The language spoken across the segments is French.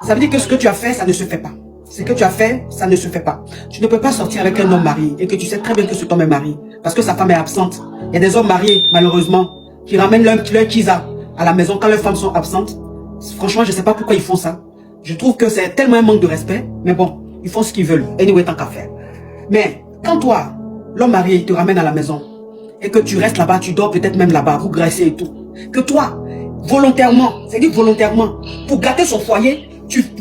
Ça veut dire que ce que tu as fait, ça ne se fait pas. Ce que tu as fait, ça ne se fait pas. Tu ne peux pas sortir avec un homme marié et que tu sais très bien que cet homme est marié parce que sa femme est absente. Il y a des hommes mariés, malheureusement, qui ramènent leur kisa à la maison quand leurs femmes sont absentes. Franchement, je ne sais pas pourquoi ils font ça. Je trouve que c'est tellement un manque de respect. Mais bon, ils font ce qu'ils veulent. Anyway, tant qu'à faire. Mais quand toi, l'homme marié, te ramène à la maison et que tu restes là-bas, tu dors peut-être même là-bas, vous graissez et tout. Que toi, volontairement, c'est-à-dire volontairement, pour gâter son foyer,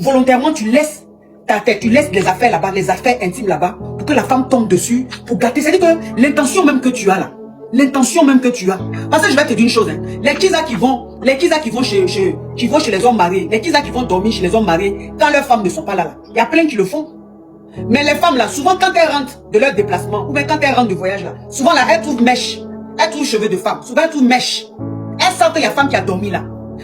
volontairement, tu laisses ta tête, tu laisses les affaires là-bas, les affaires intimes là-bas, pour que la femme tombe dessus, pour gâter. C'est-à-dire que l'intention même que tu as là, l'intention même que tu as. Parce que je vais te dire une chose, hein, les kizas qui vont chez les hommes mariés, les kizas qui vont dormir chez les hommes mariés, quand leurs femmes ne sont pas là, il y a plein qui le font. Mais les femmes là, souvent quand elles rentrent de leur déplacement, ou bien quand elles rentrent du voyage là, souvent là, elles trouvent mèche, elles trouvent cheveux de femme, souvent elles trouvent mèche. Elles sentent qu'il y a femme qui a dormi là.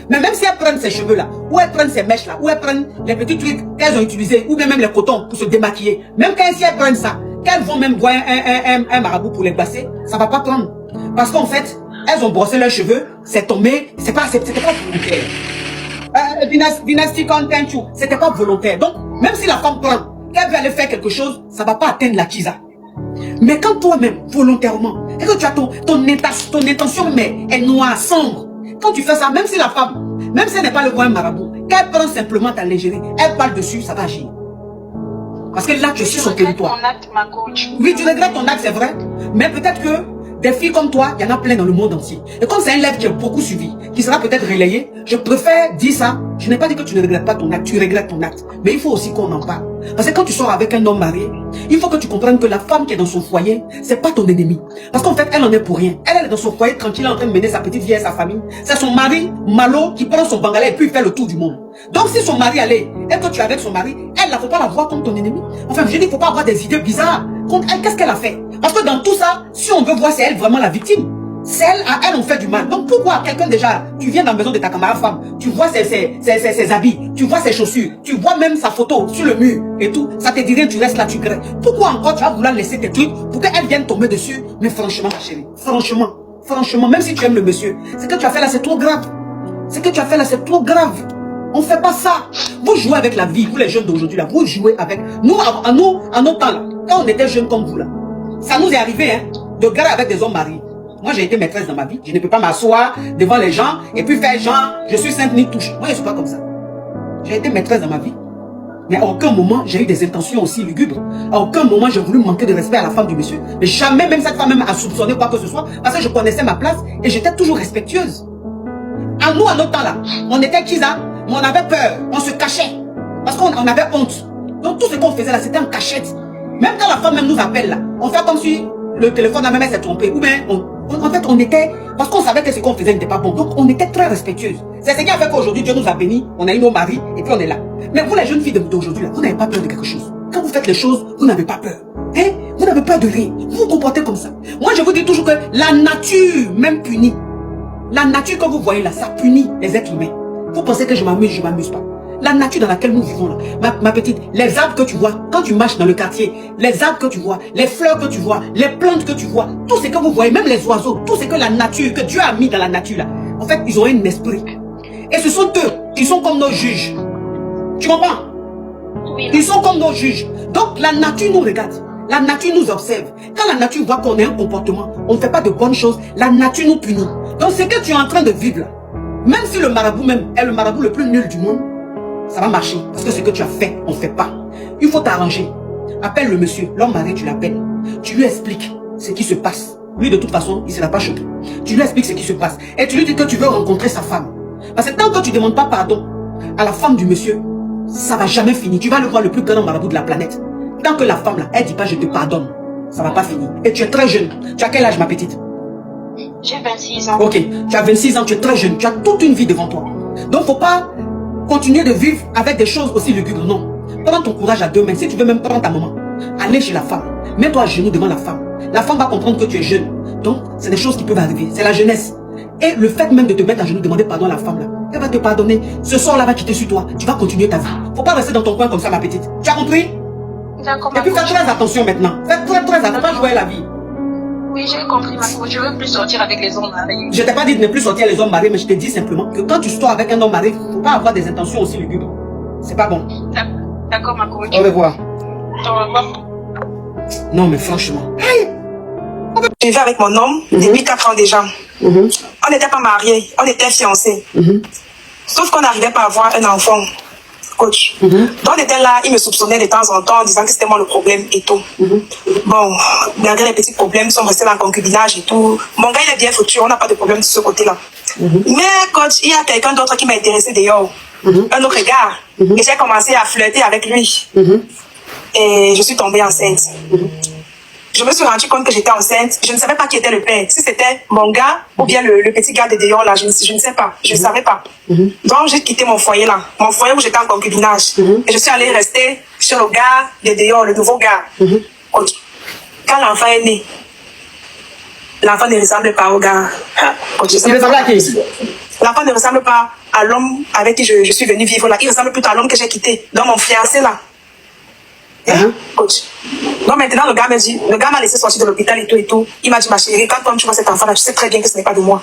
Mais même si elles prennent ces cheveux là, ou elles prennent ces mèches là, ou elles prennent les petits trucs qu'elles ont utilisés, ou bien même les cotons pour se démaquiller, même si elles prennent ça, qu'elles vont même voir un marabout pour les passer, ça va pas prendre. Parce qu'en fait, elles ont brossé leurs cheveux, c'est tombé, c'était pas volontaire. Dynasty Content You, c'était pas volontaire. Donc, même si la femme prend, qu'elle veut aller faire quelque chose, ça va pas atteindre la kisa. Mais quand toi-même, volontairement, et que tu as ton intention, mais est noire, sombre, quand tu fais ça, même si la femme, même si elle n'est pas le vrai marabout, qu'elle prend simplement ta légèreté, elle parle dessus, ça va agir. Parce que là, tu es sur son territoire. Oui, tu regrettes ton acte, c'est vrai. Mais peut-être que des filles comme toi, il y en a plein dans le monde entier. Et comme c'est un live qui est beaucoup suivi, qui sera peut-être relayé, je préfère dire ça. Je n'ai pas dit que tu ne regrettes pas ton acte, tu regrettes ton acte. Mais il faut aussi qu'on en parle. Parce que quand tu sors avec un homme marié, il faut que tu comprennes que la femme qui est dans son foyer, c'est pas ton ennemi. Parce qu'en fait, elle en est pour rien. Elle est dans son foyer tranquille, en train de mener sa petite vie et sa famille. C'est son mari, Malo, qui prend son bangalais et puis il fait le tour du monde. Donc si son mari allait, et que tu es avec son mari, elle ne faut pas la voir comme ton ennemi. Enfin, je dis, il ne faut pas avoir des idées bizarres. Contre elle, qu'est-ce qu'elle a fait? Parce que dans tout ça, si on veut voir, c'est elle vraiment la victime. C'est elle, à elle, on fait du mal. Donc pourquoi quelqu'un déjà, tu viens dans la maison de ta camarade femme, tu vois ses habits, tu vois ses chaussures, tu vois même sa photo sur le mur et tout, ça te dirait, tu restes là, tu grèves. Pourquoi encore tu vas vouloir laisser tes trucs pour qu'elle vienne tomber dessus? Mais franchement, ma chérie, franchement, même si tu aimes le monsieur, ce que tu as fait là, c'est trop grave. Ce que tu as fait là, c'est trop grave. On fait pas ça. Vous jouez avec la vie, vous les jeunes d'aujourd'hui là, vous jouez avec. Nous, à nos temps là, quand on était jeunes comme vous là, ça nous est arrivé hein, de garder avec des hommes mariés. Moi, j'ai été maîtresse dans ma vie. Je ne peux pas m'asseoir devant les gens et puis faire genre, je suis sainte ni touche. Moi, je ne suis pas comme ça. J'ai été maîtresse dans ma vie. Mais à aucun moment, j'ai eu des intentions aussi lugubres. À aucun moment, j'ai voulu manquer de respect à la femme du monsieur. Mais jamais, même cette femme même a soupçonné quoi que ce soit. Parce que je connaissais ma place et j'étais toujours respectueuse. À nous, à notre temps là, on était kisa, mais on avait peur. On se cachait. Parce qu'on avait honte. Donc, tout ce qu'on faisait là, c'était en cachette. Même quand la femme même nous appelle là, on fait comme si le téléphone à même s'est trompé. Ou bien, en fait, on était, parce qu'on savait que ce qu'on faisait n'était pas bon. Donc, on était très respectueuses. C'est ce qui a fait qu'aujourd'hui, Dieu nous a bénis. On a eu nos maris et puis on est là. Mais vous, les jeunes filles d'aujourd'hui, là, vous n'avez pas peur de quelque chose. Quand vous faites les choses, vous n'avez pas peur. Hein? Vous n'avez peur de rien. Vous vous comportez comme ça. Moi, je vous dis toujours que la nature même punit. La nature que vous voyez là, ça punit les êtres humains. Vous pensez que je m'amuse pas. La nature dans laquelle nous vivons là, ma petite, les arbres que tu vois, quand tu marches dans le quartier, les arbres que tu vois, les fleurs que tu vois, les plantes que tu vois, tout ce que vous voyez, même les oiseaux, tout ce que la nature, que Dieu a mis dans la nature là, en fait, ils ont un esprit. Et ce sont eux qui sont comme nos juges. Tu comprends? Oui. Ils sont comme nos juges. Donc la nature nous regarde, la nature nous observe. Quand la nature voit qu'on a un comportement, on ne fait pas de bonnes choses, la nature nous punit. Donc ce que tu es en train de vivre là, même si le marabout même est le marabout le plus nul du monde, ça va marcher. Parce que ce que tu as fait, on ne fait pas. Il faut t'arranger. Appelle le monsieur, l'homme marié, tu l'appelles. Tu lui expliques ce qui se passe. Lui, de toute façon, il ne sera pas choqué. Tu lui expliques ce qui se passe. Et tu lui dis que tu veux rencontrer sa femme. Parce que tant que tu ne demandes pas pardon à la femme du monsieur, ça ne va jamais finir. Tu vas le voir le plus grand marabout de la planète. Tant que la femme, là, elle ne dit pas je te pardonne, ça ne va pas finir. Et tu es très jeune. Tu as quel âge, ma petite? J'ai 26 ans. Ok, tu as 26 ans, tu es très jeune. Tu as toute une vie devant toi. Donc, il ne faut pas continuer de vivre avec des choses aussi lugubres. Non. Prends ton courage à deux mains. Si tu veux même prendre ta maman, allez chez la femme. Mets-toi à genoux devant la femme. La femme va comprendre que tu es jeune. Donc, c'est des choses qui peuvent arriver. C'est la jeunesse. Et le fait même de te mettre à genoux, demander pardon à la femme là, elle va te pardonner. Ce soir-là va quitter sur toi. Tu vas continuer ta vie. Faut pas rester dans ton coin comme ça, ma petite. Tu as compris? D'accord. Et puis fais très attention maintenant. Fais très attention. Pas jouer la vie. Oui, j'ai compris, ma coach. Je veux plus sortir avec les hommes mariés. Je t'ai pas dit de ne plus sortir les hommes mariés, mais je te dis simplement que quand tu sors avec un homme marié, il ne faut pas avoir des intentions aussi lugubres. C'est pas bon. D'accord, ma coach. Au revoir. Au revoir. Non, mais franchement. Je vivais avec mon homme depuis 4 ans déjà. On n'était pas mariés, on était fiancés. Sauf qu'on n'arrivait pas à avoir un enfant, coach. Donc on était là, il me soupçonnait de temps en temps en disant que c'était moi le problème et tout. Bon, malgré les petits problèmes, ils sont restés dans le concubinage et tout. Mon gars, il est bien foutu, on n'a pas de problème de ce côté-là. Mais coach, il y a quelqu'un d'autre qui m'a intéressé d'ailleurs. Un autre gars. Et j'ai commencé à flirter avec lui. Et je suis tombée enceinte. Je me suis rendu compte que j'étais enceinte. Je ne savais pas qui était le père. Si c'était mon gars ou bien le petit gars de dehors là, je ne sais pas. Je ne savais pas. Donc j'ai quitté mon foyer là. Mon foyer où j'étais en concubinage. Et je suis allée rester chez le gars de dehors, le nouveau gars. Quand l'enfant est né, l'enfant ne ressemble pas au gars. Il ressemble à qui? L'enfant ne ressemble pas à l'homme avec qui je suis venue vivre là. Il ressemble plutôt à l'homme que j'ai quitté. Donc mon fiancé là. Coach. Donc maintenant, le gars m'a laissé sortir de l'hôpital et tout. Il m'a dit, ma chérie, quand tu vois cet enfant-là, tu sais très bien que ce n'est pas de moi.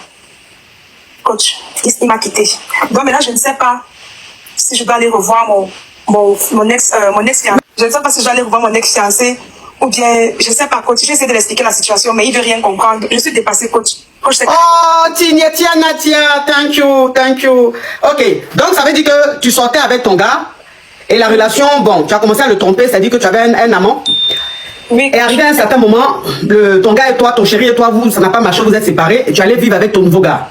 Coach, il m'a quitté. Donc maintenant, je ne sais pas si je dois aller revoir mon ex-fiancé. Je ne sais pas si je dois aller revoir mon ex-fiancé ou bien, je ne sais pas, coach. J'ai essayé de l'expliquer la situation, mais il ne veut rien comprendre. Je suis dépassée, coach. Coach, oh, Natia, thank you. Ok, donc ça veut dire que tu sortais avec ton gars. Et la relation, bon, tu as commencé à le tromper, c'est-à-dire que tu avais un amant. Oui. Et arrivé à un certain moment, ton gars et toi, ton chéri et toi, ça n'a pas marché, vous êtes séparés et tu allais vivre avec ton nouveau gars.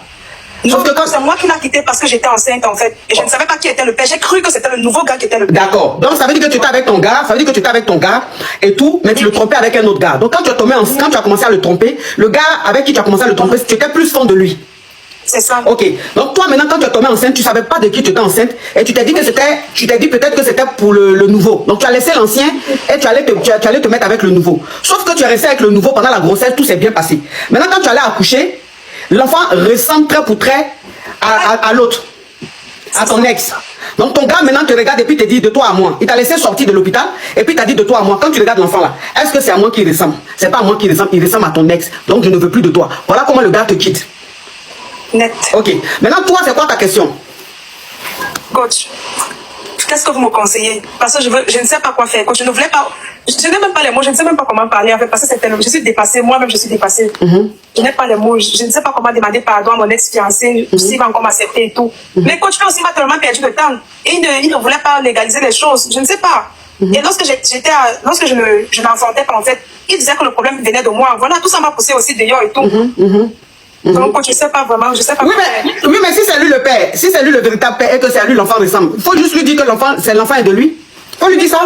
Non, c'est moi qui l'ai quitté parce que j'étais enceinte en fait. Et je ne savais pas qui était le père. J'ai cru que c'était le nouveau gars qui était le père. D'accord. Donc ça veut dire que tu étais avec ton gars, et tout, mais tu le trompais avec un autre gars. Donc quand tu as commencé à le tromper, le gars avec qui tu as commencé à le tromper, tu étais plus fan de lui. C'est ça. Ok. Donc toi maintenant quand tu es tombée enceinte, tu savais pas de qui tu étais enceinte et tu t'es dit peut-être que c'était pour le nouveau. Donc tu as laissé l'ancien et tu allais te mettre avec le nouveau. Sauf que tu es resté avec le nouveau pendant la grossesse, tout s'est bien passé. Maintenant quand tu allais accoucher, l'enfant ressemble trait pour trait à l'autre, à ton ex. Donc ton gars maintenant te regarde et puis te dit de toi à moi. Il t'a laissé sortir de l'hôpital et puis t'a dit de toi à moi. Quand tu regardes l'enfant là, est-ce que c'est à moi qui ressemble? C'est pas à moi qui ressemble, il ressemble à ton ex. Donc je ne veux plus de toi. Voilà comment le gars te quitte. Net. Ok. Maintenant, toi, c'est quoi ta question? Coach, qu'est-ce que vous me conseillez? Parce que je ne sais pas quoi faire. Coach, je ne voulais pas... Je n'ai même pas les mots, je ne sais même pas comment parler. En fait, parce que je suis dépassée, moi-même, je suis dépassée. Je n'ai pas les mots, je ne sais pas comment demander pardon à mon ex-fiancé, s'il va encore m'accepter et tout. Mais coach, lui aussi m'a tellement perdu de temps. Et il ne voulait pas légaliser les choses. Je ne sais pas. Et lorsque je n'enfantais pas, en fait, il disait que le problème venait de moi. Voilà, tout ça m'a poussé aussi d'ailleurs et tout. Donc, je ne sais pas vraiment, je sais pas. Oui, mais si c'est lui le père, si c'est lui le véritable père et que c'est à lui l'enfant ressemble, il faut juste lui dire que l'enfant est de lui. Il faut lui dire ça.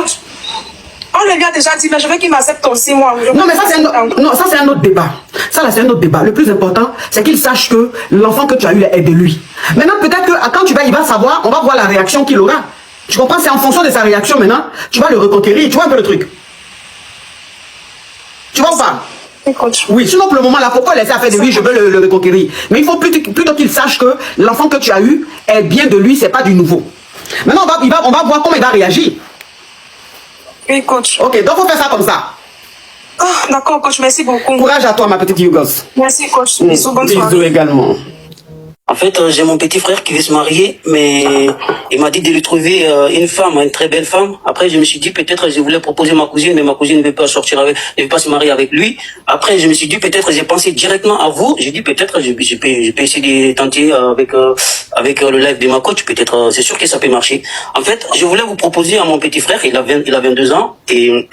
On lui a déjà dit, mais je veux qu'il m'accepte aussi, moi. Non, mais ça, c'est un autre débat. Ça, là, c'est un autre débat. Le plus important, c'est qu'il sache que l'enfant que tu as eu est de lui. Maintenant, peut-être que quand il va savoir, on va voir la réaction qu'il aura. Tu comprends? C'est en fonction de sa réaction maintenant, tu vas le reconquérir. Tu vois un peu le truc? Tu vois ou pas? Oui, sinon pour le moment là, pourquoi laisser à faire de lui, je veux le reconquérir. Mais il faut plutôt qu'il sache que l'enfant que tu as eu est bien de lui, c'est pas du nouveau. Maintenant on va voir comment il va réagir. Oui, coach. Ok, donc on fait ça comme ça. Oh, d'accord, coach, merci beaucoup. Courage à toi, ma petite Yougos. Merci, coach. Bisous, bonne soirée. Bisous également. En fait, j'ai mon petit frère qui veut se marier, mais il m'a dit de lui trouver une femme, une très belle femme. Après, je me suis dit peut-être je voulais proposer ma cousine, mais ma cousine ne veut pas ne veut pas se marier avec lui. Après, je me suis dit peut-être j'ai pensé directement à vous. J'ai dit peut-être je peux essayer de tenter avec le live de ma coach. Peut-être c'est sûr que ça peut marcher. En fait, je voulais vous proposer à mon petit frère, il a 22 ans et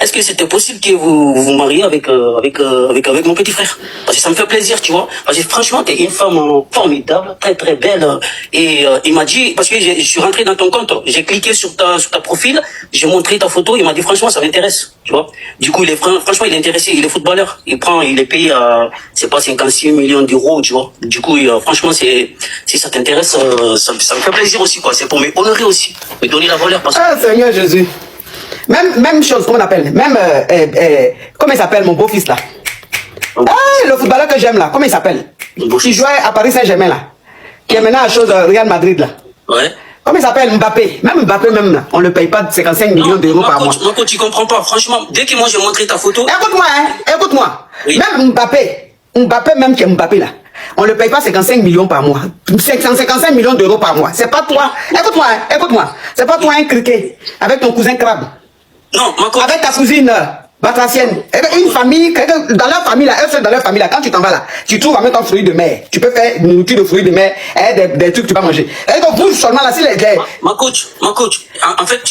est-ce que c'était possible que vous vous mariez avec mon petit frère? Parce que ça me fait plaisir, tu vois. Parce que franchement, t'es une femme formidable, très très belle. Et il m'a dit, parce que je suis rentré dans ton compte, j'ai cliqué sur ta profil, j'ai montré ta photo, il m'a dit franchement ça m'intéresse, tu vois. Du coup, franchement il est intéressé, il est footballeur. Il est payé à, c'est pas 56 millions d'euros, tu vois. Du coup, franchement, si ça t'intéresse, ça me fait plaisir aussi, quoi. C'est pour m'honorer aussi, me donner la valeur. Parce que... Ah Seigneur Jésus. Même chose, comment on appelle? Même, comment il s'appelle mon beau-fils là? Ah, le footballeur que j'aime là, comment il s'appelle? Qui jouait à Paris Saint-Germain là. Qui est maintenant à chose Real Madrid là. Ouais. Comment il s'appelle? Mbappé. Même Mbappé même là. On ne le paye pas de 55 millions d'euros par mois. Non, tu comprends pas. Franchement, dès que moi j'ai montré ta photo... Écoute-moi, hein. Écoute-moi. Oui. Même Mbappé même qui est Mbappé là. On ne paye pas 55 millions par mois. 55 millions d'euros par mois. C'est pas toi. Écoute-moi, écoute-moi. C'est pas toi un criquet avec ton cousin crabe. Non, avec ta cousine batracienne. Une famille, dans leur famille là, eux seuls dans leur famille là, quand tu t'en vas là, tu trouves en même temps fruits de mer. Tu peux faire une nourriture de fruits de mer, des trucs que tu vas manger. Et donc vous seulement là, si les ma coach, en fait,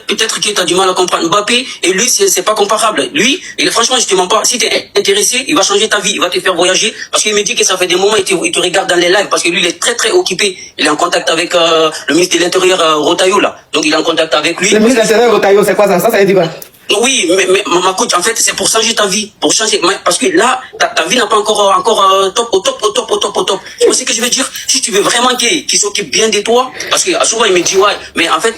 peut-être que tu as du mal à comprendre. Mbappé et lui, c'est pas comparable. Lui, franchement, je te mens pas. Si tu es intéressé, il va changer ta vie, il va te faire voyager. Parce qu'il me dit que ça fait des moments, il te regarde dans les lives, parce que lui, il est très très occupé. Il est en contact avec le ministre de l'Intérieur, Rotaillot là. Donc il est en contact avec lui. Le ministre de l'Intérieur, Rotaillot, c'est quoi ça? Ça veut dire quoi? Oui, mais ma coach, en fait, c'est pour changer ta vie, pour changer, parce que là, ta vie n'a pas encore top, au top. Tu vois ce que je veux dire? Si tu veux vraiment qu'il s'occupe bien de toi, parce que souvent il me dit, ouais, mais en fait,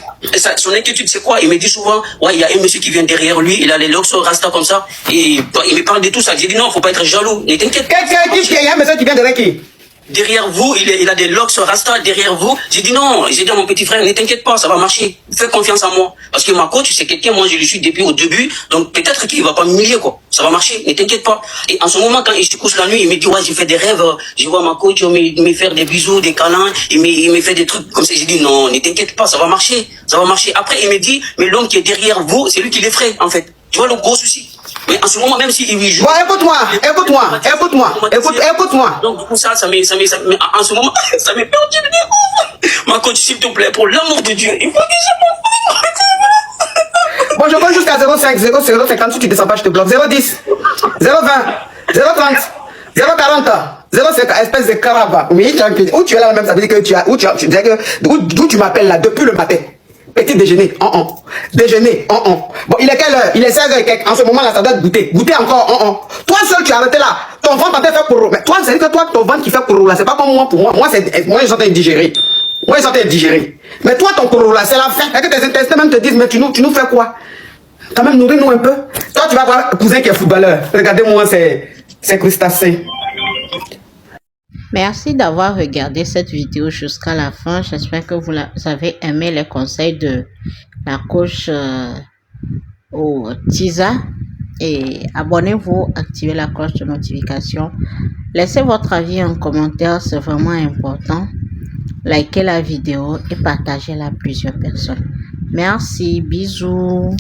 son inquiétude c'est quoi? Il me dit souvent, ouais, il y a un monsieur qui vient derrière lui, il a les locks rasta comme ça, et il me parle de tout ça. J'ai dit non, faut pas être jaloux, ne t'inquiète pas. Il y a un monsieur qui vient derrière qui? Derrière vous, il a des locks rasta derrière vous. J'ai dit non, j'ai dit à mon petit frère, ne t'inquiète pas, ça va marcher. Fais confiance en moi. Parce que ma coach, c'est quelqu'un, moi je le suis depuis au début, donc peut-être qu'il va pas m'humilier quoi. Ça va marcher, ne t'inquiète pas. Et en ce moment, quand il se couche la nuit, il me dit ouais, j'ai fait des rêves, je vois ma coach me faire des bisous, des câlins, il me fait des trucs comme ça. J'ai dit non, ne t'inquiète pas, ça va marcher. Après, il me dit, mais l'homme qui est derrière vous, c'est lui qui l'effraie en fait. Tu vois le gros souci. Mais en ce moment, même s'il lui joue. Bon, écoute-moi. Donc, du coup, ça mais en ce moment, ça m'est perdu. Ma coach, s'il te plaît, pour l'amour de Dieu, il faut que je bon, je compte jusqu'à 0,5, 0,50, si tu descends pas, je te bloque. 0,10, 0,20, 0,30, 0,40, 0,50, espèce de caraba. Oui, où tu es là même, ça veut dire que d'où tu m'appelles là, depuis le matin. Petit déjeuner, déjeuner, Bon, il est quelle heure? Il est 16h et quelques. En ce moment là, ça doit goûter. Goûter encore, Toi seul, tu as arrêté là. Ton ventre en train de faire courroux. Mais toi, c'est que toi, ton ventre qui fait courroux là, c'est pas comme moi pour moi. Moi, ils sont en train de digérer. Mais toi, ton courroux là, c'est la faim. Et que tes intestins même te disent, mais tu nous fais quoi? Quand même, nourris-nous un peu. Toi, tu vas voir un cousin qui est footballeur. Regardez-moi ces crustacés. Merci d'avoir regardé cette vidéo jusqu'à la fin. J'espère que vous avez aimé les conseils de la coach au Tisa. Et abonnez-vous, activez la cloche de notification. Laissez votre avis en commentaire, c'est vraiment important. Likez la vidéo et partagez-la à plusieurs personnes. Merci, bisous.